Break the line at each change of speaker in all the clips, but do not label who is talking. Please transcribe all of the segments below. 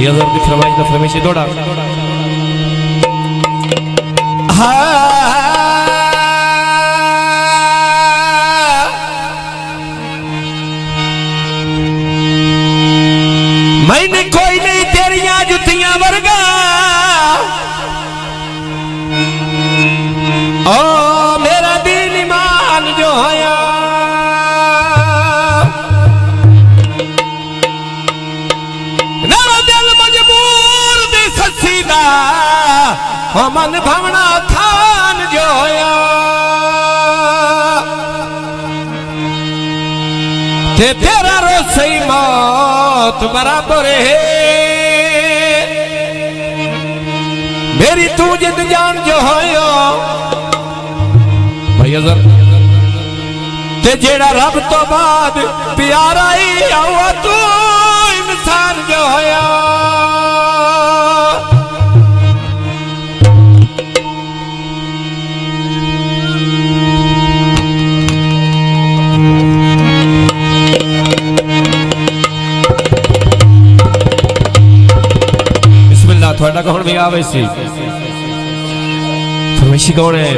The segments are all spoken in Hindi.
भाई अजहर की फरमाइश दौड़ा मैंने कोई नहीं तेरिया जुतियां वर्गा ओ मेरा दिल ईमान जो होया मेरा दिल मजबूर दी सस्सी दा ओ मन भावना थान जो होया ते तेरा रोसई मौत बराबर है मेरी तू जिद जान जो होया भाई अजहर ते जेड़ा रब तो बाद प्यारा ही हुआ तू इंसान जो होया थोड़ा कौन भी आवे सी फरमाइशी कौन है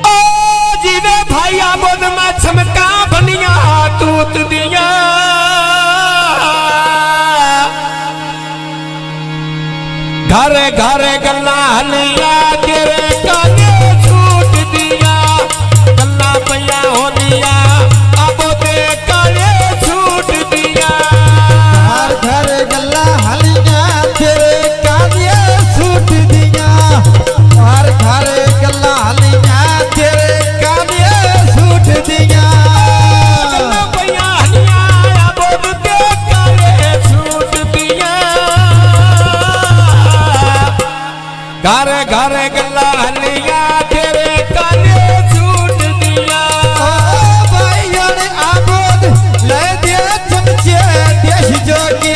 ओ जीवे भाई आबोद में चमका बनिया तूत दिया घरे घरे गल्ला हलिया तेरे काने छूट दिया गल्ला पया होनिया आबोद काने छूट दिया
हर घर गल्ला हलिया तेरे काने छूट दिया हर घर गल्ला हलिया तेरे काने छूट दिया
गल्ला पया हलिया आबोद के काने छूट दिया घर घर गल्ला हलिया तेरे काने छूट दिया
ओ भाई यार आबोद ले दे चमचे देश जोगे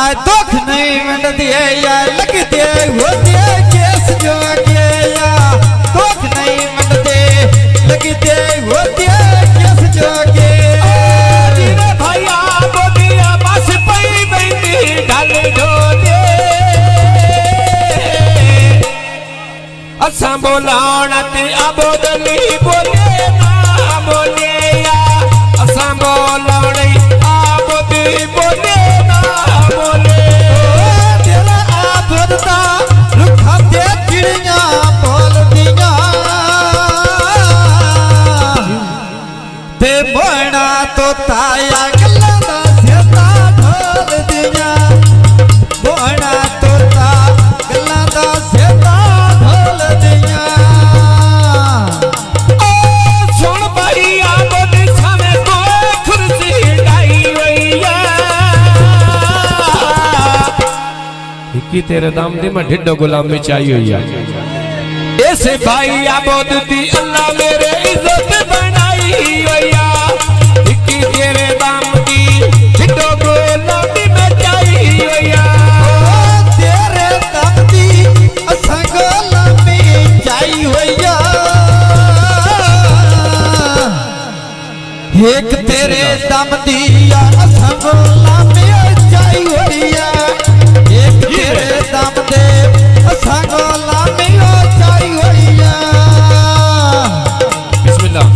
आ दुख नहीं मंड दिए या लग दे वो दे केस जोगे या दुख नहीं मंड दे लग दे वो दे केस जोगे
जीवे भैया बोदिया बस पई बैठी ढल ढोले असा बोलाना ते आबोदली बोले ना बोले या असा बोलाने आबोदी बोले ना बोले
तेरा आबोद दा रुखा ते चिड़िया बोल दिया ते बना तो ताया गल्ला दा सेता ढोल दिया बना तो ता गल्ला दा सेता ढोल दिया
ओ सुन भाई आबोदी सामे को कुर्सी डाई वैया इक्की तेरे दाम दे मैं ढिड्डो गुलाम में चाहिए हुई ऐसे भाई आबोद दी अल्लाह मेरे इज्जत बनाई वैया इक्की तेरे दाम दी ढिड्डो गुलाम में चाहिए वैया
तेरे दम दी असंग लंबी जाई होया एक तेरे दम दी असंग लंबी जाई होया एक तेरे दम दे असंग लंबी जाई होया
बिस्मिल्लाह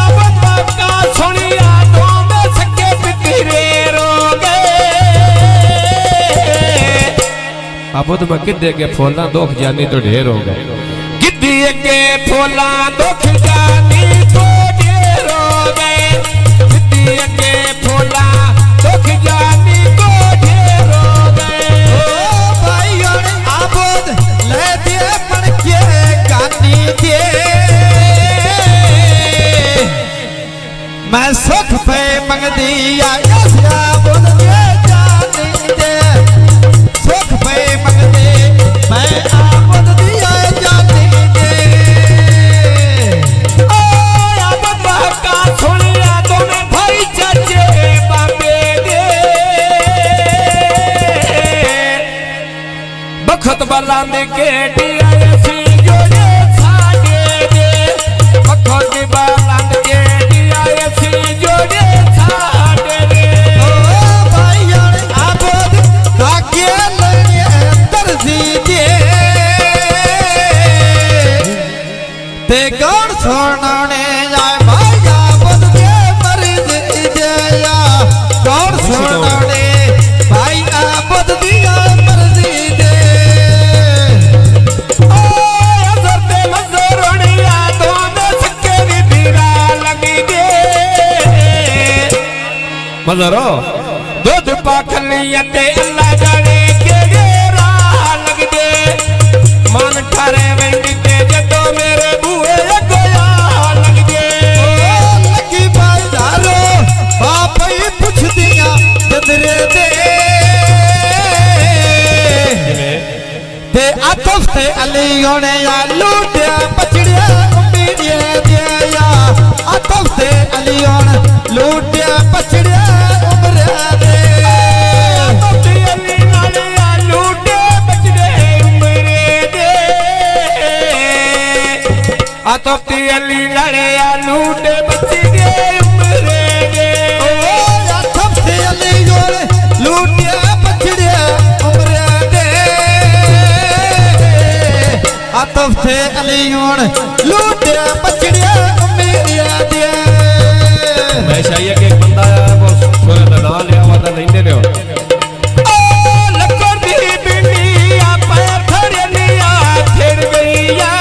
आबोद का सुनिया तो में सके पितरे रो गए आबोद में किद्दे के फूलां दुख जानी तो ढेर हो गए किद्दी के फूलां दुख जानी तो ढेर हो गए किद्दी के फूलां दुख जानी तो ढेर हो गए
ओ भाई और आबोद ले दे पड़ के गानी दे मैं सुख पे मंगदी आया बोल दे जानी दे सुख पे मंगदे मैं आबोद दिया जानी दे
ओ आबोद का सुनिया तो मैं भाई चाचे बाबे दे बखत बलाने के डीआईसी जोड़े सागे दे बखत बलाने के डीआईसी
सुनाने जाए भाईया बुद्ध दे मर्जी दे या कौन सुनाने भाईया बुद्ध दिया मर्जी दे
ओ हजरते मजरोनिया दो में सके दी धीरा लगी दे मजरो दूध पाखली ते अल्लाह जाने केड़े राह लग दे मन ठारे वेंदी ते जदो मेरे बूहे गोया लग दे
लगी बाजारो बाप ही पुछ दिया जदरे दे ते आतफ ते अली होने या लूटिया पछड़िया उम्मीदिया दे या आतफ ते अली होने लूटिया पछड़िया उम्र दे
आतफ ते अली नाले या लूटे बचड़े उम्र दे आतफ ते अली नाले या लूटे बचड़े उम्र दे
आतफ ते अली होने लूटिया पछड़िया उम्र दे आतफ ते अली होने लूटिया पछड़िया उम्र दे
मैं चाहिए कि एक बंदा वो सोरे दा नाम लिया हुआ था लेंदे लियो ओ लकर दी बिंदिया पैर खड़े लिया फिर गईया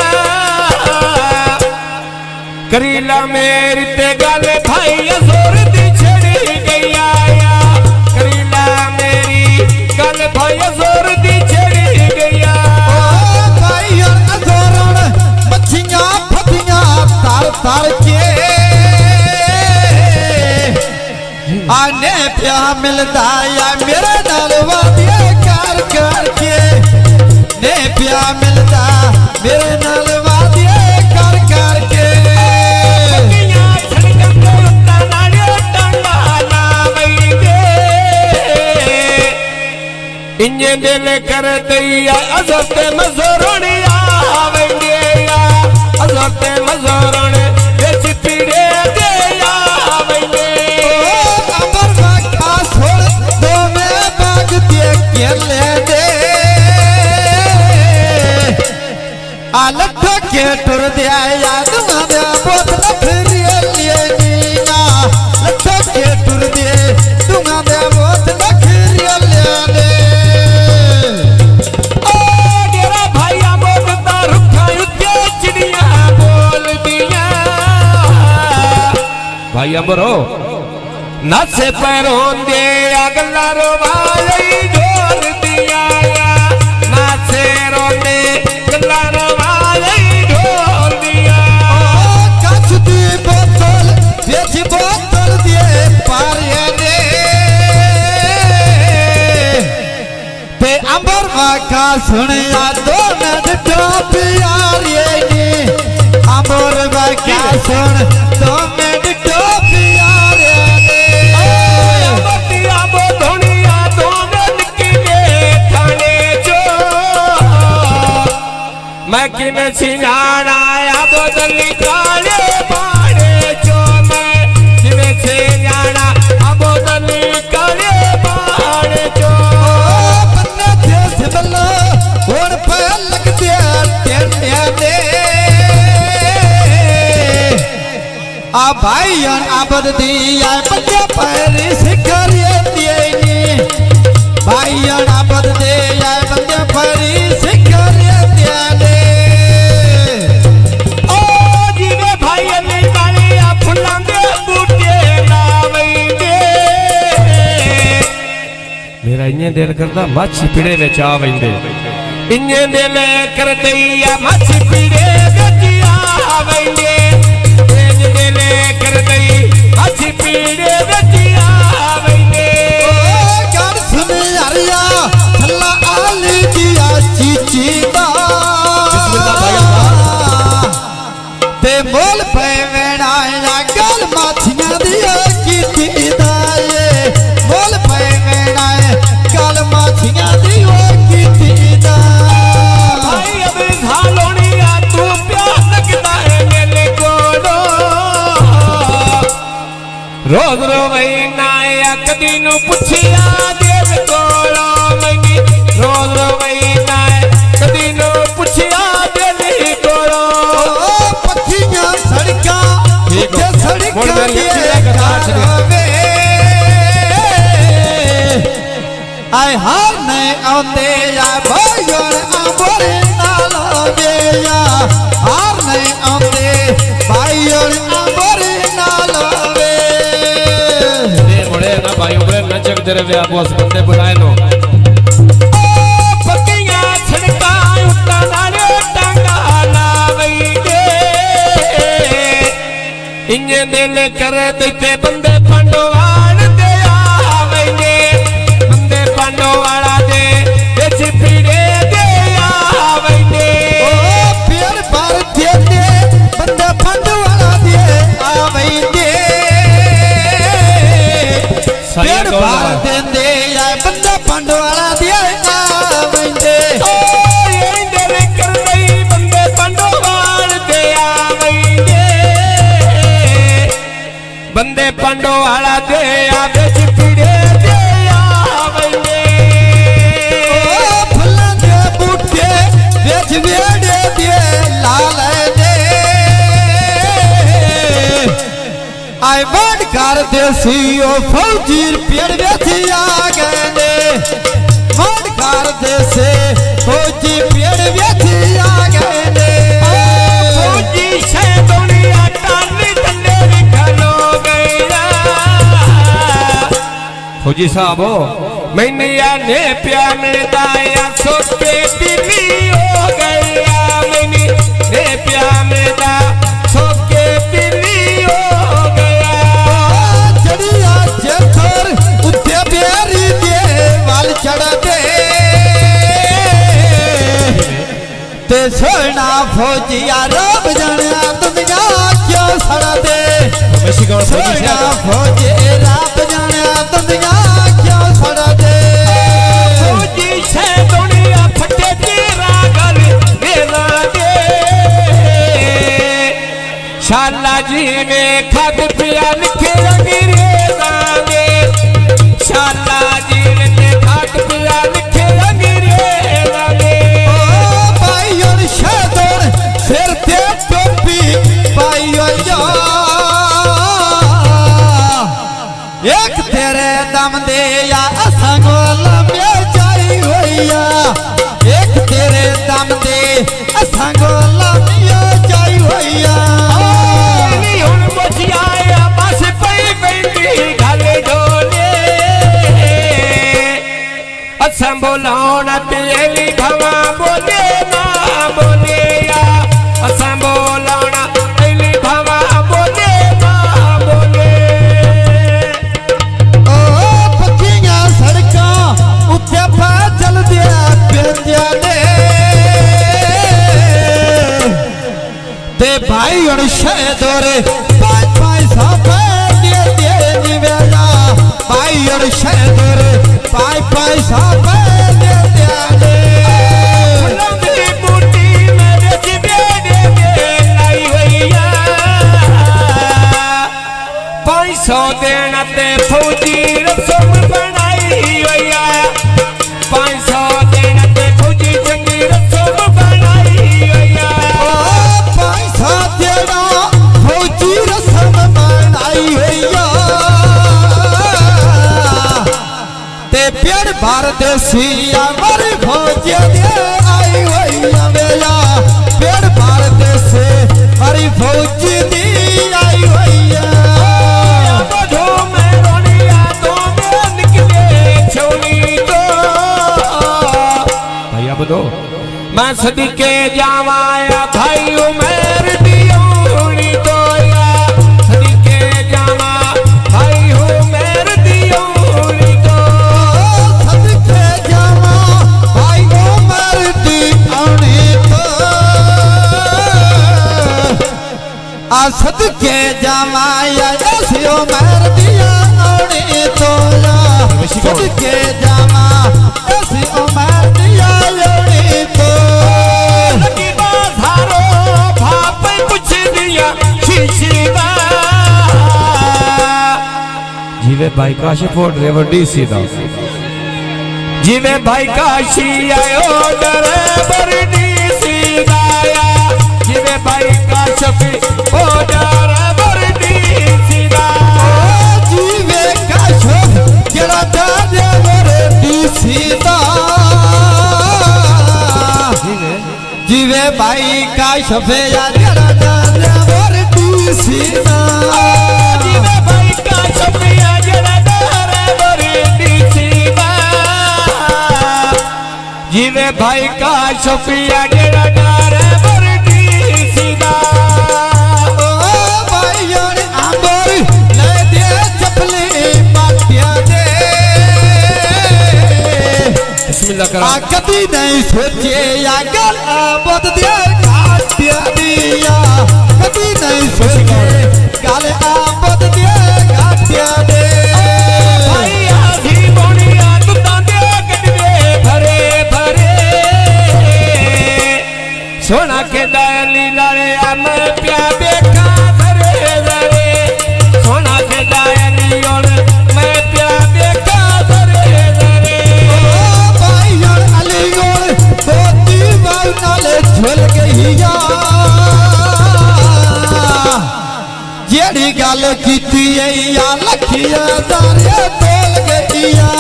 करीला मेरी ते गल भाई जोर दी छड़ी गईया करीला मेरी गल भाई जोर दी छड़ी गईया
भाई अजोरण मच्छियां फतियां तार तार के आने प्या मिलदा या मेरे नाल वादिया कर कर के ने प्या मिलदा मेरे नाल वादिया कर कर के
पतियां छड़कन तो उत्ता नाले टांगा ना वई दे इन्ने दिल कर दैया हजरते मजरोनिया वेंदे या हजरते मजरोन विच पीड़े दे या वेंदे
अमर वाका छोड़ दो में बाग दे के ले दे आ लट्ठो के टुर दे याद माने बोतल फिर लिए नीना लट्ठो के टुर दे दूंगा दे बोतल फिर ले
ओ डेरा भाईया बोलता रुखा उते चिड़िया बोल दिया भाईया बरो नाचे पैरों दे अगला रोवाई ढोल दिया नाचे रोंदे गला रोवाई ढोल दिया
काच दी बोतल बेच बोतल दिए पारिया दे ते अंबर वाका सुनिया दो मिनट प्यारिए नी अंबर वाका सुन दो मिनट प्यारिए नी
बतिया बोधनिया दो निकले थाने चो मैं किन सिंगाना या बोदली काले बाड़े चो मैं किन सिंगाना आ बोदली काले बाड़े चो
बन्ने थे सिबला और पे लग दिया टेंडिया दे आ भाई आबद दिया बच्चे पैर सिखरिए दिए नी भाई आबद दिया बच्चे पैर सिखरिए दिया दे
ओ जीवे भाई अली काले आ फुल्लां दे बूटे लावेंगे मेरा इन्ने दिल करदा मच्छी पीड़े विच आ वेंदे इन्ने दिल कर दैया मच्छी पीड़े विच आ वेंदे इंज दिल कर दई मच्छी पीड़े विच आ वेंदे
कर सुन यारिया अल्लाह आली दिया चीची दा
बिस्मिल्लाह भाई
ते मोल पे वेणाया गल माछियां दिया कीती दाए मोल पे वेणाया गल माछियां दिया कीती दा
भाई अब झालोनिया तू प्यार लगदा है मेरे कोलो रोज रोवई नाया कदी नु पुछिया देव कोलो मैनी रोज रोवई नाया कदी नु पुछिया देव कोलो
पखियां सड़का
मेरे वे बॉस बंदे बुलाए नो पक्कियां सड़कां उत्ता नाले टांगा लावई दे इन्ने दिल कर देते बंदे पंडवाल दे आवई दे बंदे पंडवाला दे बिच पीड़े दे आवई दे
ओ प्यार बार दे दे बंदे पंडवाला दे आवई दे प्यार बार दे दे या बंदे पंडवाला दे आवई दे
ओ ये दिल कर दई बंदे पंडवाल दे आवई दे बंदे पंडवाला दे आ बिच पीड़े दे आवई दे
ओ फुल्लां दे बूटे बिच वेड़े दे लाल दे आई वाड कर देसी ओ फौजी पेड़ बेची आ गए ने वाड कर देसे फौजी पेड़ बेची आ गए ने
फौजी से दुनिया टानी तले निकलो गया फौजी साहब हो मैंने ने प्यार में दाया सोच के दिली हो गया मैंने ने प्यार में दा सोच के दिली हो गया
चढ़िया चेथर उत्ते बेरी दे वाल चढ़ दे ते सोना फौजिया रब जाने दुनिया क्यों सड़ दे सोना फौजी रब जाने दुनिया क्यों सड़ दे
फौजी से दुनिया फटे तेरा गल मेरा दे शाला जी में खत पिया लिखे अंग्रेजा दे शाला जी ने खत पिया लिखे अंग्रेजा दे
ओ भाई और शहदर सिर ते टोपी भाई एक तेरे दम दे या असंगो लंबे जाई होइया एक तेरे दम दे असंगो लंबे जाई होइया
नी हुन बचिया बस पई पैंदी गले ढोले असं बोलाउना तेली भवा बोले ना बोले या असं बोलाउना तेली भवा बोले ना बोले
ओ पक्कियां सड़कां उत्ते पा चल दिया पेंदिया ने ते भाई और शहदोर पाँच पाँच सौ दे दे निवेला भाई और शहदोर पाँच पाँच सौ दे दे
लंबी बूटी मेरे चिबेड़े दे लाई होइया 500 देना ते फौजी रसम बनाई होइया 500 देना ते फौजी चंगी रसम बनाई होइया
ओ पैसा तेरा फौजी रसम बनाई होइया ते पेड़ भर देसी हमारी फौजी दे आई होइया मेला पेड़ भर देसे हमारी फौजी दी आई होइया
बधो में रोनिया तो में निकले छोरी तो भैया बधो मैं सदके जावाया भाई उमर दियोनी तो या सदके जावा भाई उमर दियोनी तो
सदके जावा भाई उमर दी आनी तो आ सदके जावा या ऐसी उमर दिया आनी तो सदके जावा ऐसी उमर दिया आनी तो
लगी बाधारो भाप कुछ दिया शीशीदा जीवे भाई काशी फोड़ रे वड्डी सीधा जीवे भाई काशी आयो ड्राइवर डी सीधा आया जीवे भाई काशी ओ ड्राइवर डी सीधा
जीवे का शोभ जरा ड्राइवर डी सीधा जीवे भाई का शफे या जरा ड्राइवर डी सीधा
जीवे भाई काशी जरा ड्राइवर डी भाई का शफिया जेड़ा डारे बरदी सीधा
ओ भाई यार आंबर ले दे चपली माटिया दे
बिस्मिल्लाह करा
कदी नहीं सोचे या गल आबद दे घाटिया दिया कदी नहीं सोचे गल आबद दे घाटिया दे
भाई आधी बोनिया तुता दे गडवे भरे भरे सोना के डाली लाले आम प्या देखा भरे भरे सोना के डाली और मैं प्या देखा भरे भरे
भाई यार अली गोल बोती बाल नाले झोल गईया जेड़ी गल कीती या लखिया दारे तोल गईया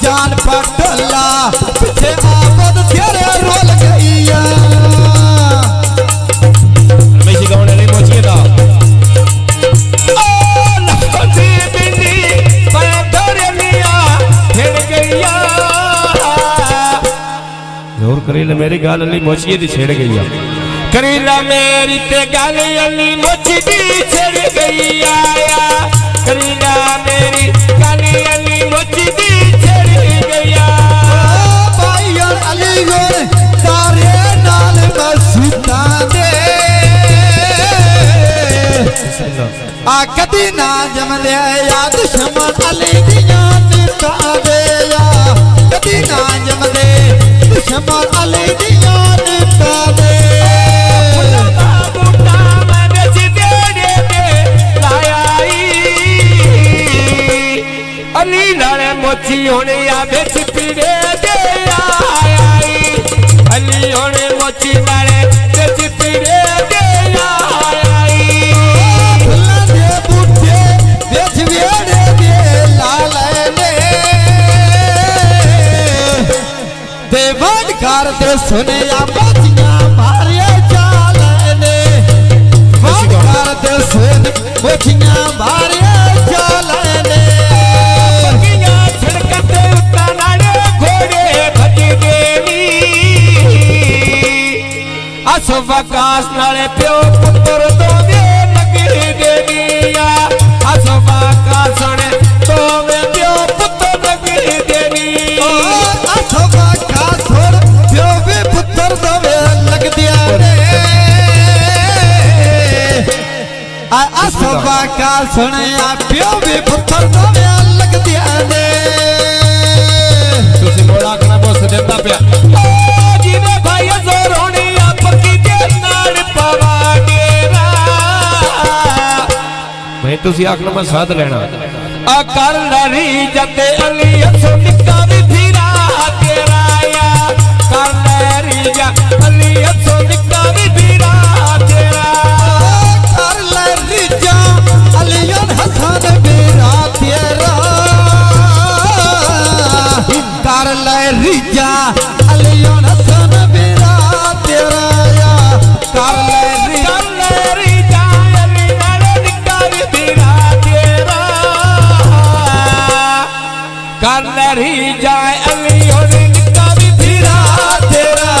जान पटला पीछे आबद तेरे रोल गईया
मैं गाने ले मोचिए दा ओ लखती बिंदी मैं धरे लिया हिड़ गईया जोर करेला मेरी गाल अली मोचिए दी छेड़ गईया करेला मेरी ते गाल अली मोची दी छेड़ गईया करेला मेरी गाल अली मोची दी छेड़ गईया
भाई यार अली गोल तारे नाल मसीता दे आ कदी ना जमदे या दुश्मन अली दिया निता दे या कदी ना जमदे दुश्मन अली दिया निता दे
बूटा मैं बेच दे लायाई अली लाले मोची होने या बेच पीड़े दे आई अली होने मोची लाले बेच पीड़े दे आई
फुल्ला दे बूटे बेच वेड़े दे लाल ने देवन कार दे सुने या मोचियां मारे चाल ने कार दे सुन मोचियां मारे चाल ने
बगिया छड़कते उतानाड़े घोड़े भज गेनी असवकाश नाले प्यो पुत्र दोवे लगी देनिया असवकाश ने दोवे प्यो पुत्र लगी देनी
अथवा का छोड़ जो भी पुत्र दवे लग दिया रे अथवा का सुने प्यो भी पुत्र दवे लग दिया रे
तुसी मोड़ा कना बोस देता पिया ओ जीवे भाई जोरोनी आपकी दे नाल पवा डेरा मैं तुसी आखना मैं साथ लेना आ कर लरी जते अली असो निका भी फिरा तेरा या कर लरी जा अली असो निका भी फिरा तेरा
कर ले रिजा अलियन हसन मेरा तेरा कर ले रिजा अलियन हसन मेरा तेरा या कर ले रिजा
जा अली नाल निका भी फिरा तेरा कर लरी जाए अली और निका भी फिरा तेरा